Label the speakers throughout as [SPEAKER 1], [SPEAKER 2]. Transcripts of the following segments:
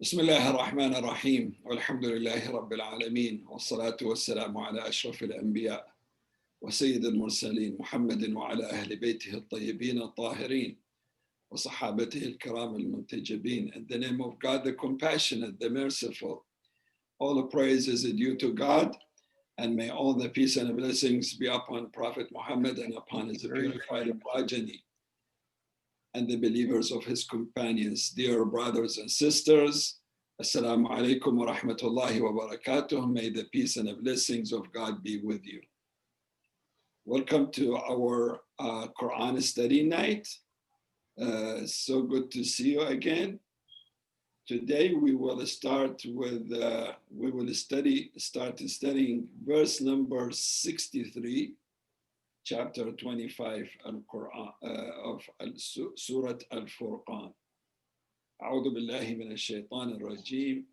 [SPEAKER 1] بسم الله الرحمن الرحيم والحمد لله رب العالمين والصلاة والسلام على أشرف الأنبياء وسيد المرسلين محمد وعلى أهل بيته الطيبين الطاهرين وصحابته الكرام المنتجبين. In the name of God, the compassionate, the merciful, all the praise is due to God, and may all the peace and blessings be upon Prophet Muhammad and upon his purified progeny and the believers of his companions. Dear brothers and sisters, Assalamu alaikum wa rahmatullahi wa barakatuh. May the peace and the blessings of God be with you. Welcome to our Qur'an study night. So good to see you again. Today we will start with, start studying verse number 63, chapter 25 al-Qur'an, of Surah al-Furqaan. أعوذ بالله من الشيطان الرجيم.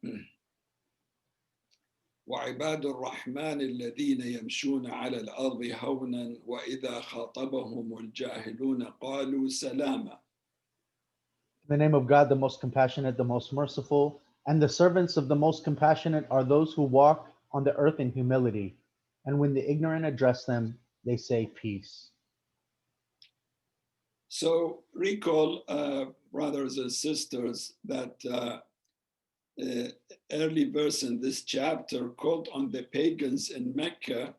[SPEAKER 1] وعباد الرحمن الذين يمشون على الأرض هونا وإذا خاطبهم الجاهلون قالوا سلاما.
[SPEAKER 2] In the name of God, the most compassionate, the most merciful, and the servants of the most compassionate are those who walk on the earth in humility. And when the ignorant address them, they say peace.
[SPEAKER 1] So recall, brothers and sisters, that early verse in this chapter called on the pagans in Mecca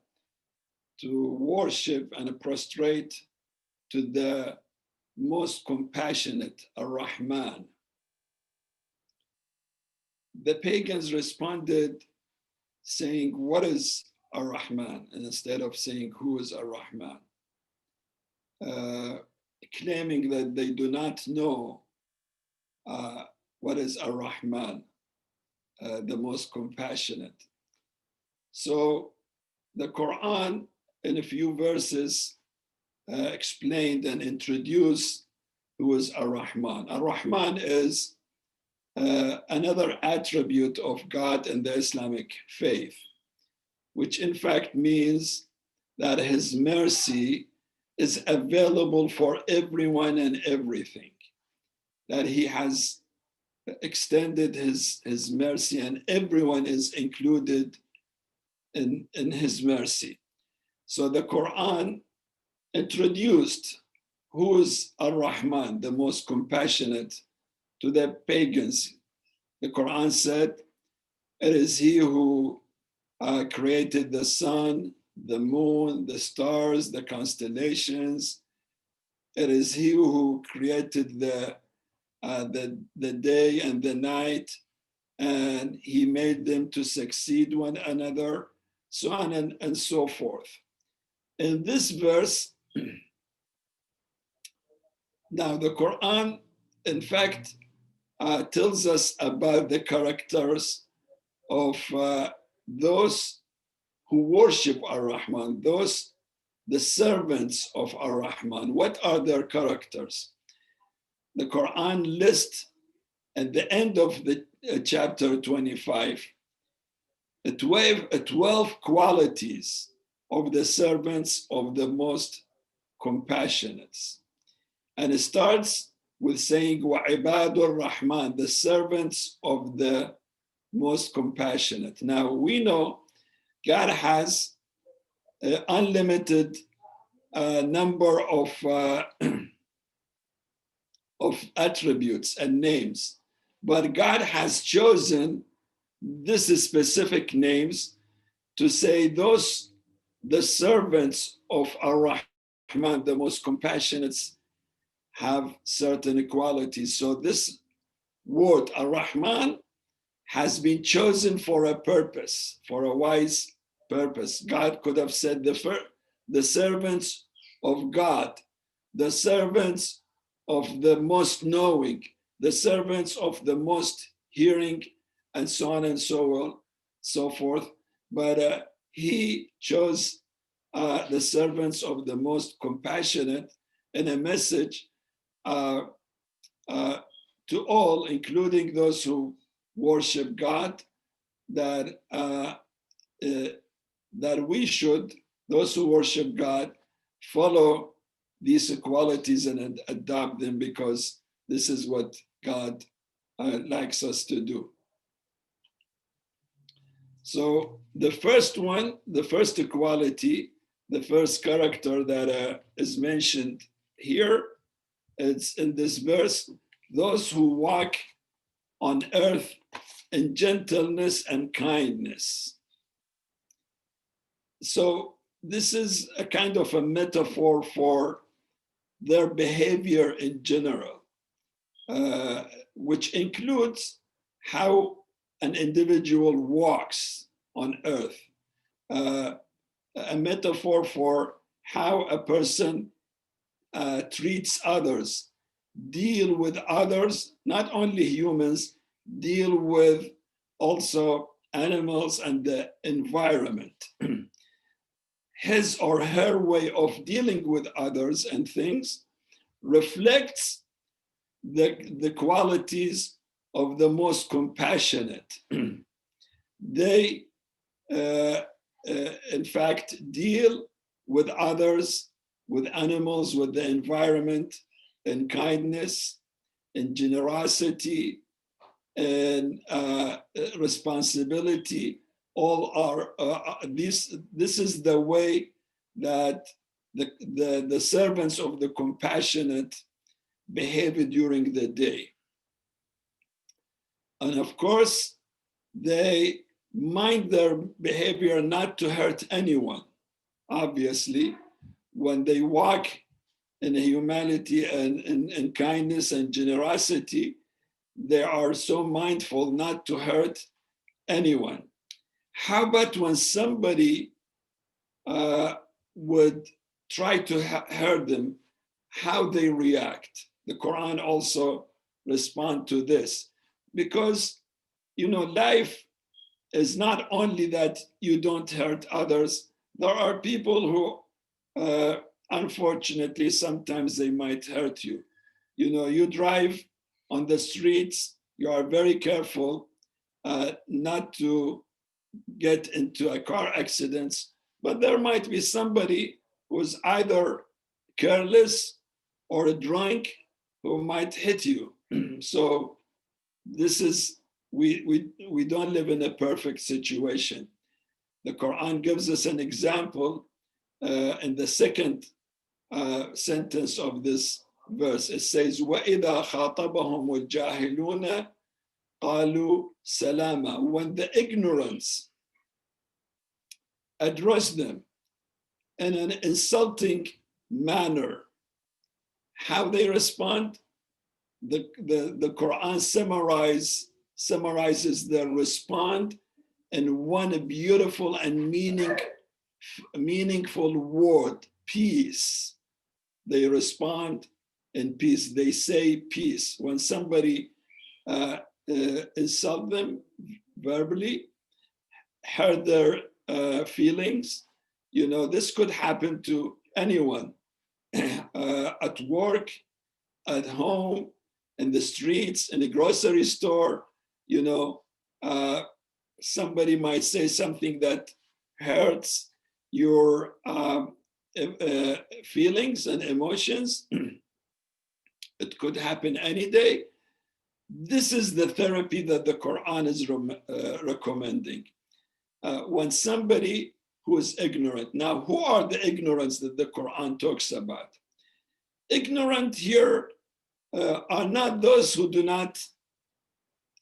[SPEAKER 1] to worship and prostrate to the most compassionate, Ar-Rahman. The pagans responded saying, what is Ar-Rahman? And instead of saying, who is Ar-Rahman? Claiming that they do not know what is Ar-Rahman, the most compassionate. So the Quran, in a few verses, explained and introduced who is Ar-Rahman. Ar-Rahman is another attribute of God in the Islamic faith, which in fact means that his mercy is available for everyone and everything, that he has extended his mercy and everyone is included in his mercy. So the Quran introduced who is Ar-Rahman, the most compassionate, to the pagans. The Quran said, it is he who created the sun, the moon, the stars, the constellations. It is he who created the day and the night, and he made them to succeed one another, so on and so forth. In this verse, now the Quran, in fact, tells us about the characters of those who worship Ar-Rahman, the servants of Ar-Rahman. What are their characters? The Quran lists at the end of the chapter 25, 12 qualities of the servants of the most compassionate. And it starts with saying, وَعِبَادُ الرَّحْمَنِ, the servants of the most compassionate. Now we know God has an unlimited number of attributes and names, but God has chosen this specific names to say the servants of Ar-Rahman, the most compassionate, have certain qualities. So this word Ar-Rahman has been chosen for a purpose, for a wise purpose. God could have said the servants of God, the servants of the most knowing, the servants of the most hearing, and so on and so forth. But he chose the servants of the most compassionate in a message to all, including those who worship God, that we should, those who worship God, follow these qualities and adopt them, because this is what God likes us to do. So the first one, the first quality, the first character that is mentioned here, it's in this verse, those who walk on earth in gentleness and kindness. So this is a kind of a metaphor for their behavior in general, which includes how an individual walks on earth, a metaphor for how a person treats others, deal with others, not only humans, deal with also animals and the environment. His or her way of dealing with others and things reflects the qualities of the most compassionate. They, in fact, deal with others, with animals, with the environment, in kindness, in generosity, and responsibility. All are this is the way that the servants of the compassionate behave during the day. And of course, they mind their behavior not to hurt anyone. Obviously, when they walk in humanity and in kindness and generosity, they are so mindful not to hurt anyone. How about when somebody would try to hurt them, how they react? The Quran also responds to this, because life is not only that you don't hurt others. There are people who, unfortunately, sometimes they might hurt you. You drive on the streets, you are very careful not to get into a car accidents, but there might be somebody who's either careless or drunk who might hit you. So this is, we don't live in a perfect situation. The Quran gives us an example in the second sentence of this verse. It says, وَإِذَا خَاطَبَهُمُ الْجَاهِلُونَ قَالُوا سَلَامًا. When the ignorance address them in an insulting manner, how they respond? The Quran summarizes their response in one beautiful and meaningful word: peace. They respond in peace. They say peace. When somebody insult them verbally, hurt their feelings, this could happen to anyone at work, at home, in the streets, in the grocery store. Somebody might say something that hurts your feelings and emotions. It could happen any day. This is the therapy that the Quran is recommending. When somebody who is ignorant. Now, who are the ignorance that the Quran talks about? Ignorant here are not those who do not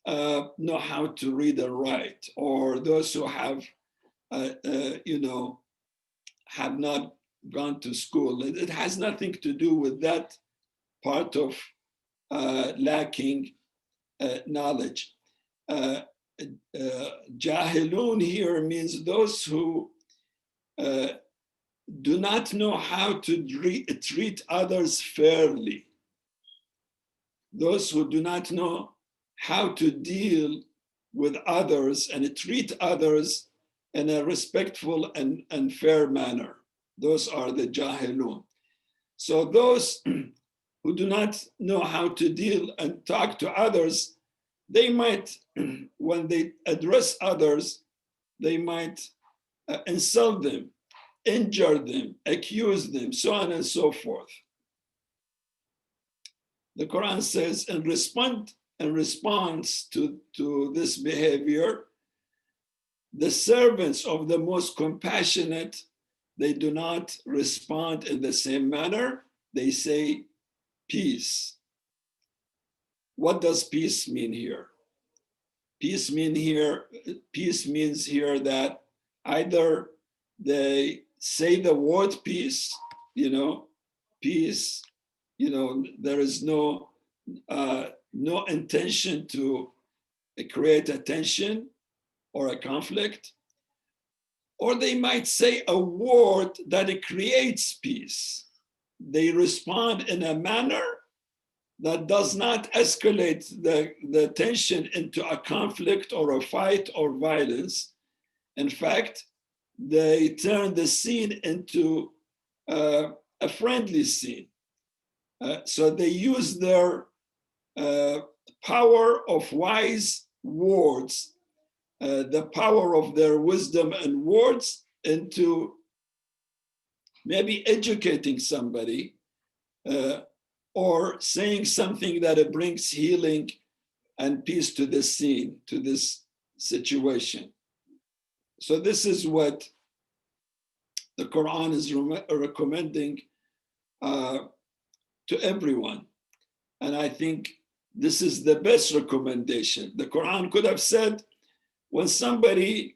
[SPEAKER 1] know how to read and write, or those who have not gone to school. It has nothing to do with that part of lacking knowledge. Jahilun here means those who do not know how to treat others fairly. Those who do not know how to deal with others and treat others in a respectful and fair manner. Those are the jahilun. So those who do not know how to deal and talk to others, they might, when they address others, they might insult them, injure them, accuse them, so on and so forth. The Quran says, in response to this behavior, The servants of the most compassionate, they do not respond in the same manner. They say peace. What does peace mean here? Peace means here that either they say the word peace, peace, there is no intention to create a tension or a conflict, or they might say a word that it creates peace. They respond in a manner that does not escalate the tension into a conflict or a fight or violence. In fact, they turn the scene into a friendly scene. So they use their power of wise words, the power of their wisdom and words into maybe educating somebody or saying something that it brings healing and peace to this scene, to this situation. So this is what the Quran is recommending to everyone. And I think this is the best recommendation. The Quran could have said, when somebody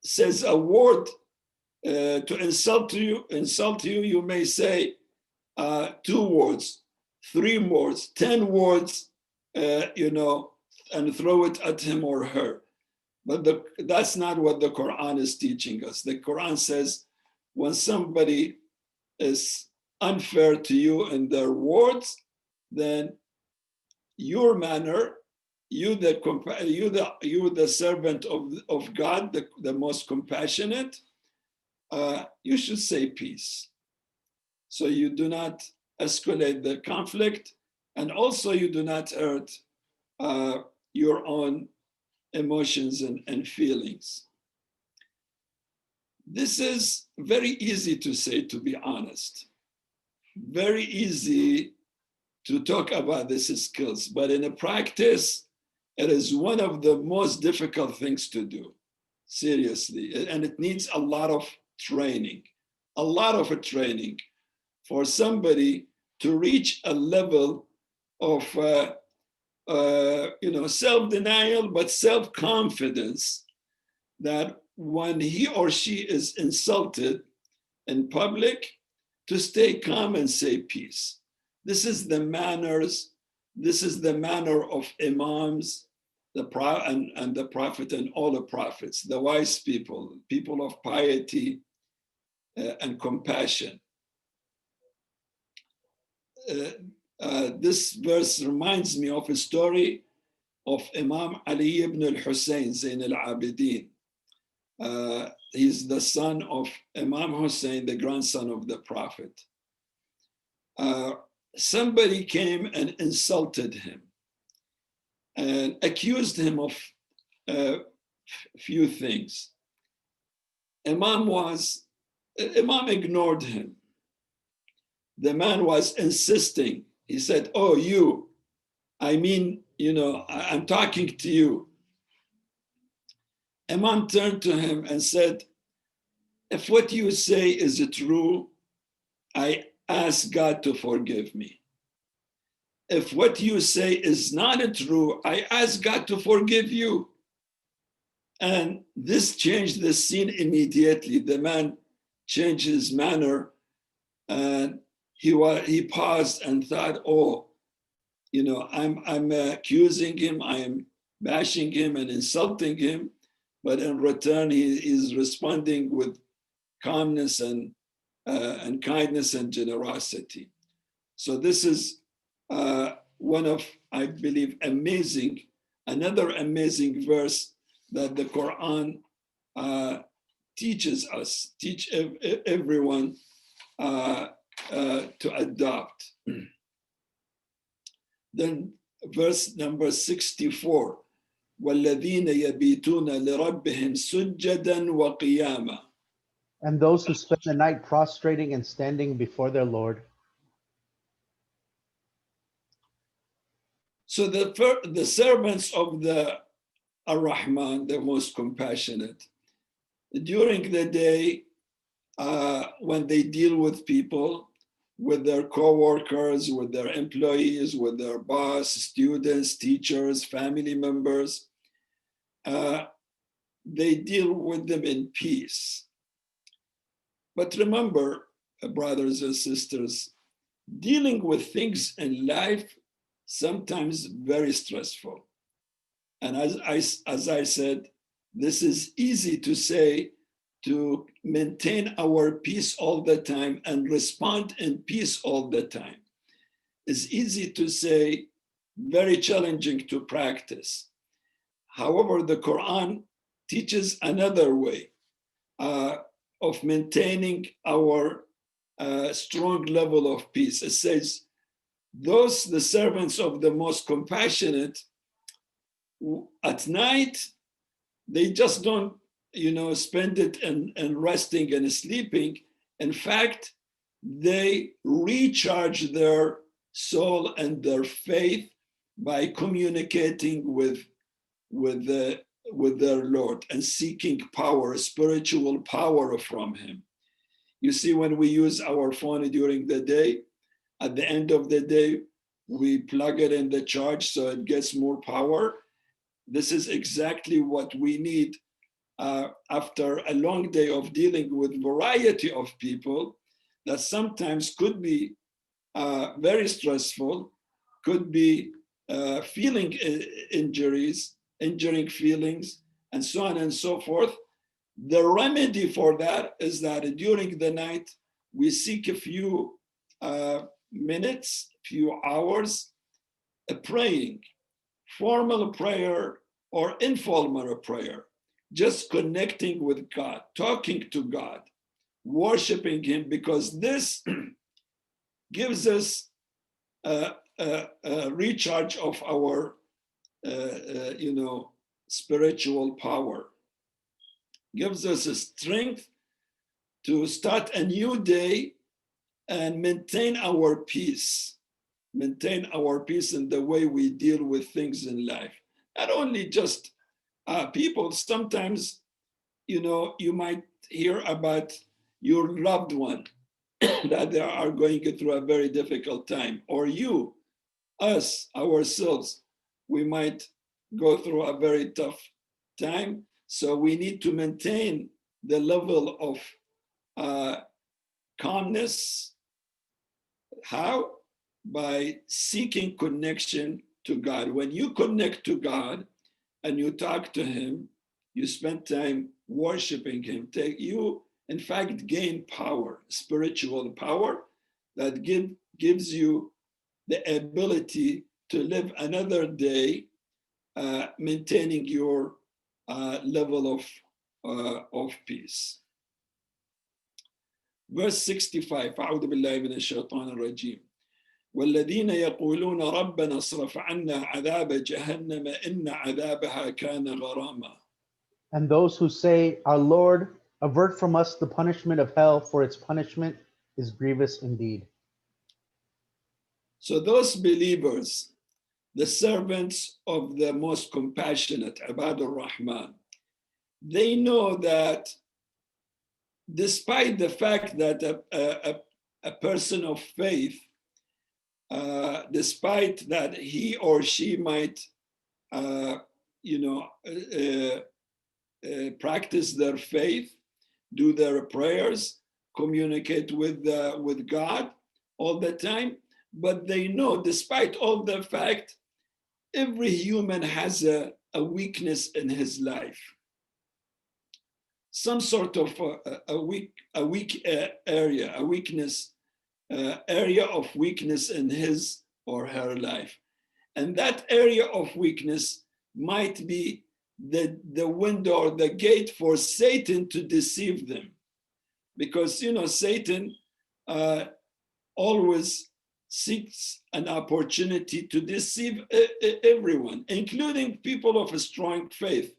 [SPEAKER 1] says a word to insult you, you may say 2 words, 3 words, 10 words, and throw it at him or her. But that's not what the Quran is teaching us. The Quran says, when somebody is unfair to you in their words, then your manner, you the servant of God, the most compassionate, you should say peace. So you do not escalate the conflict, and also you do not hurt your own emotions and feelings. This is very easy to say, to be honest. Very easy to talk about these skills, but in a practice, it is one of the most difficult things to do, seriously. And it needs a lot of training for somebody to reach a level of self-denial, but self-confidence, that when he or she is insulted in public, to stay calm and say peace. This is the manner of imams, and the prophet and all the prophets, the wise people of piety and compassion. This verse reminds me of a story of Imam Ali ibn al-Hussein Zain al-Abidin. He's the son of Imam Hussein, the grandson of the Prophet. Somebody came and insulted him and accused him of a few things. Imam ignored him. The man was insisting. He said, "Oh, you, I'm talking to you." Imam turned to him and said, "If what you say is true, I ask God to forgive me. If what you say is not true, I ask God to forgive you." And this changed the scene immediately. The man changed his manner, and he paused and thought, "Oh, I'm accusing him, I am bashing him and insulting him, but in return he is responding with calmness and kindness and generosity." So this is one of, I believe, another amazing verse that the Quran teach everyone to adopt. Then verse number 64, وَالَّذِينَ يَبِيتُونَ لِرَبِّهِمْ سُجَّدًا وَقِيَامًا.
[SPEAKER 2] And those who spend the night prostrating and standing before their Lord.
[SPEAKER 1] So the servants of the ar-Rahman, the most compassionate. During the day, when they deal with people, with their co-workers, with their employees, with their boss, students, teachers, family members, they deal with them in peace. But remember, brothers and sisters, dealing with things in life sometimes very stressful. And as I said, this is easy to say, to maintain our peace all the time and respond in peace all the time. It's easy to say, very challenging to practice. However, the Quran teaches another way of maintaining our strong level of peace. It says, those, the servants of the most compassionate, at night, they just don't, spend it in resting and sleeping. In fact, they recharge their soul and their faith by communicating with their Lord and seeking power, spiritual power from Him. You see, when we use our phone during the day, at the end of the day, we plug it in the charge so it gets more power. This is exactly what we need after a long day of dealing with variety of people that sometimes could be very stressful, could be feeling injuring feelings, and so on and so forth. The remedy for that is that during the night, we seek a few minutes, few hours, praying, formal prayer or informal prayer, just connecting with God, talking to God, worshiping Him, because this gives us a recharge of our, spiritual power, gives us a strength to start a new day and maintain our peace in the way we deal with things in life. Not only just people, sometimes, you might hear about your loved one that they are going through a very difficult time, or us, ourselves, we might go through a very tough time. So we need to maintain the level of calmness. How? By seeking connection to God. When you connect to God and you talk to Him, you spend time worshiping Him, you in fact gain power, spiritual power that gives you the ability to live another day, maintaining your level of peace. Verse 65, أعوذ بالله من الشيطان الرجيم. والذين يقولون ربنا اصرف عنا عذاب جهنم إن عذابها كان غراما.
[SPEAKER 2] And those who say, Our Lord, avert from us the punishment of hell, for its punishment is grievous indeed.
[SPEAKER 1] So those believers, the servants of the most compassionate, Ibadur Rahman, they know that despite the fact that a person of faith, despite that he or she might, practice their faith, do their prayers, communicate with God all the time, but they know, despite all the fact, every human has a weakness in his life, some sort of a weak area, a weakness, area of weakness in his or her life. And that area of weakness might be the window or the gate for Satan to deceive them. Because, Satan always seeks an opportunity to deceive everyone, including people of a strong faith.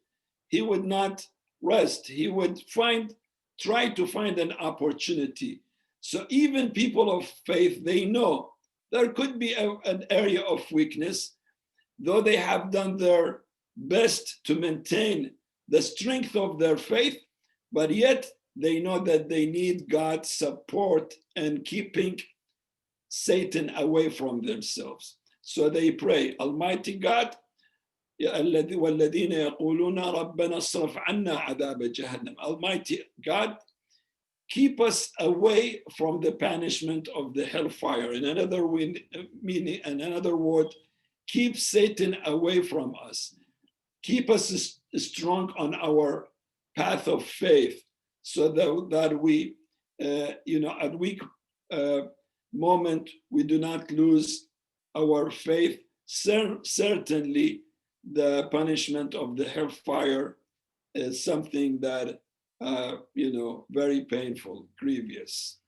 [SPEAKER 1] He would not rest. He would try to find an opportunity. So even people of faith, they know there could be an area of weakness, though they have done their best to maintain the strength of their faith, but yet they know that they need God's support and keeping Satan away from themselves. So they pray, Almighty God, والذين يقولون ربنا اصرف عنا عذاب جهنم. Almighty God, keep us away from the punishment of the hellfire. In another meaning, in another word, keep Satan away from us. Keep us strong on our path of faith, so that we, at weak moment, we do not lose our faith. Certainly, the punishment of the hellfire is something that, very painful, grievous.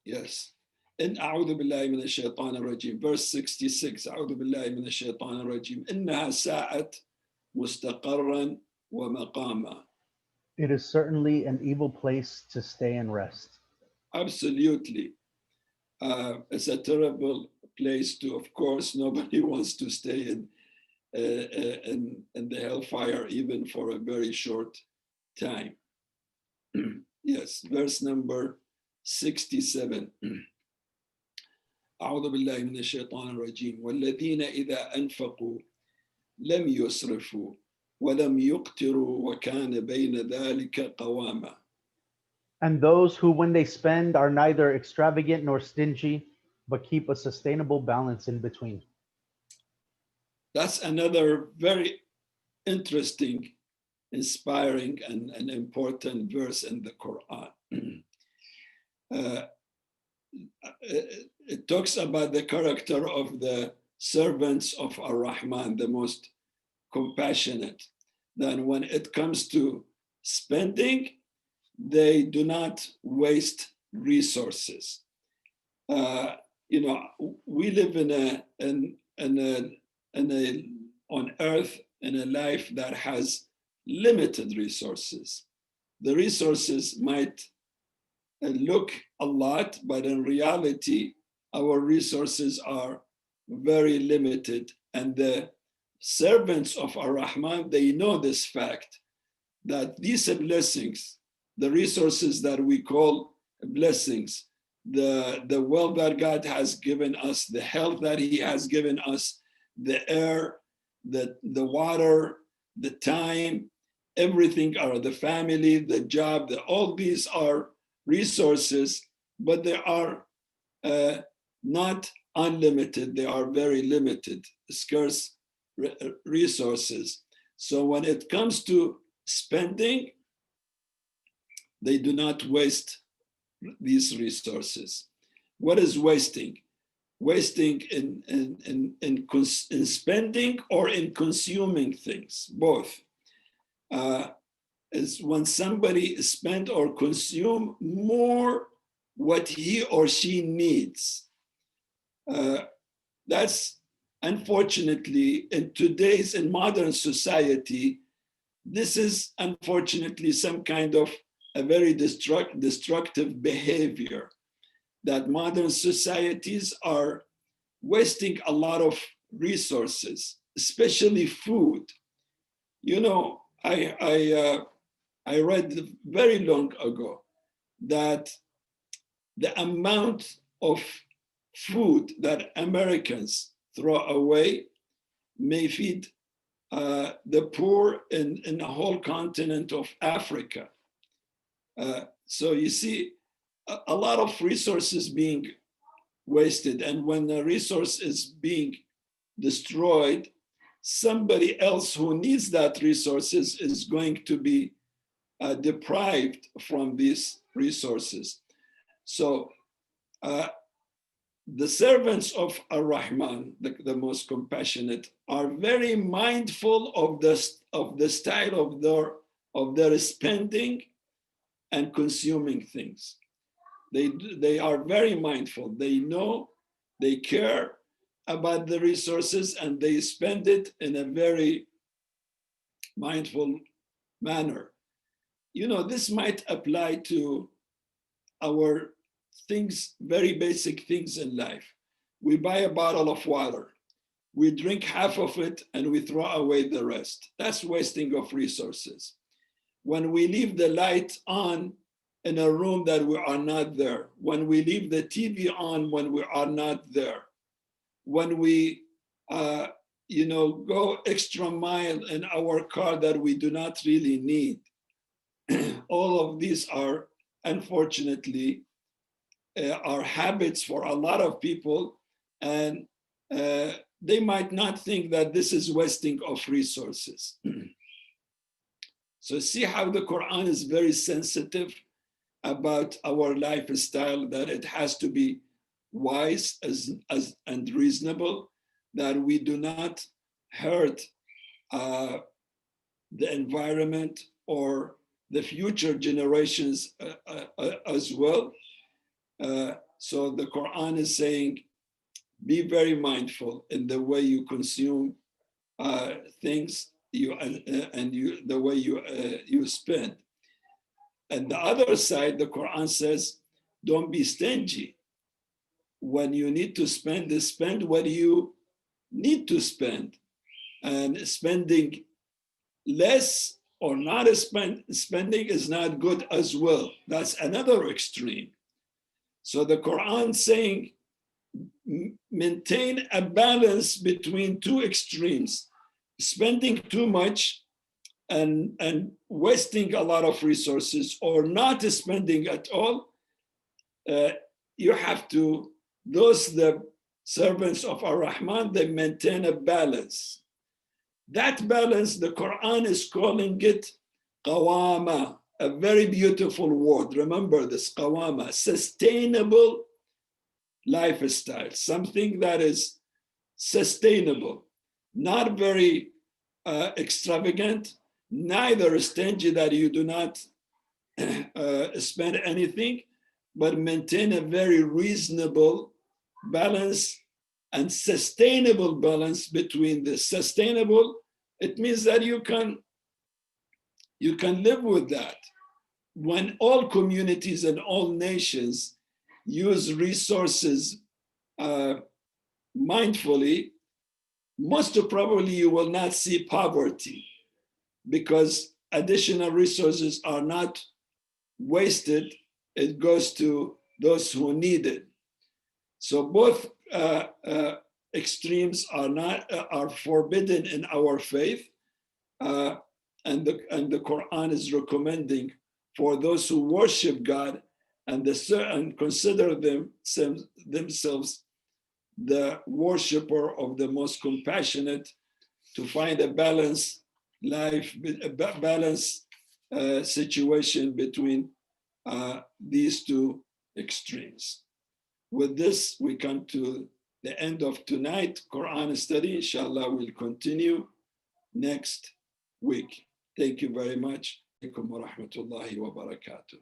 [SPEAKER 1] Yes. إن أعوذ بالله من الشيطان الرجيم. Verse 66. أعوذ بالله من الشيطان الرجيم. إنها ساءت مستقرا ومقاما.
[SPEAKER 2] It is certainly an evil place to stay and rest.
[SPEAKER 1] Absolutely. It's a terrible place to, of course, nobody wants to stay in the hellfire, even for a very short time. Yes, verse number 67. أعوذ بالله من الشيطان الرجيم والذين إذا أنفقوا لم يسرفوا ولم يقتروا وكان بين ذلك قواما.
[SPEAKER 2] And those who, when they spend, are neither extravagant nor stingy, but keep a sustainable balance in between.
[SPEAKER 1] That's another very interesting, inspiring, and important verse in the Quran. It talks about the character of the servants of Ar-Rahman, the most compassionate. Then when it comes to spending, they do not waste resources. We live on earth in a life that has limited resources. The resources might look a lot, but in reality, our resources are very limited. And the servants of Ar-Rahman, they know this fact, that these blessings, the resources that we call blessings, the wealth that God has given us, the health that He has given us, the air, the water, the time, everything, are the family, the job, all these are resources, but they are not unlimited. They are very limited, scarce resources. So when it comes to spending, they do not waste these resources. What is wasting? Wasting in spending or in consuming things, both. Is when somebody spend or consume more what he or she needs. That's unfortunately in modern society, this is unfortunately some kind of a very destructive behavior, that modern societies are wasting a lot of resources, especially food. I read very long ago that the amount of food that Americans throw away may feed the poor in the whole continent of Africa. So you see a lot of resources being wasted, and when the resource is being destroyed, somebody else who needs that resources is going to be deprived from these resources. So the servants of Ar-Rahman, the most compassionate, are very mindful of the style of their spending and consuming things. They are very mindful. They know, they care about the resources, and they spend it in a very mindful manner. This might apply to our things, very basic things in life. We buy a bottle of water. we drink half of it and we throw away the rest. That's wasting of resources. When we leave the light on in a room that we are not there, when we leave the TV on when we are not there, when we go extra mile in our car that we do not really need, all of these are unfortunately are habits for a lot of people, and they might not think that this is wasting of resources. So see how the Quran is very sensitive about our lifestyle, that it has to be wise and reasonable, that we do not hurt the environment or the future generations as well. So the Quran is saying, be very mindful in the way you consume things, the way you spend. And the other side, the Quran says, don't be stingy. When you need to spend what you need to spend. And spending less or not spending is not good as well. That's another extreme. So the Quran saying, maintain a balance between two extremes, spending too much and wasting a lot of resources, or not spending at all. You have to, the servants of Ar-Rahman, they maintain a balance. That balance, the Quran is calling it qawama, a very beautiful word. Remember this, qawama, sustainable lifestyle, something that is sustainable, not very extravagant, neither stingy that you do not spend anything, but maintain a very reasonable balance and sustainable balance between the sustainable. It means that you can live with that. When all communities and all nations use resources mindfully, most probably you will not see poverty, because additional resources are not wasted. It goes to those who need it. So both extremes are forbidden in our faith, and the Quran is recommending for those who worship God and consider themselves the worshiper of the most compassionate, to find a balanced life, a balanced situation between these two extremes. With this, we come to the end of tonight Quran study. Inshallah, we'll continue next week. Thank you very much. Alaikum wa rahmatullahi wa barakatuh.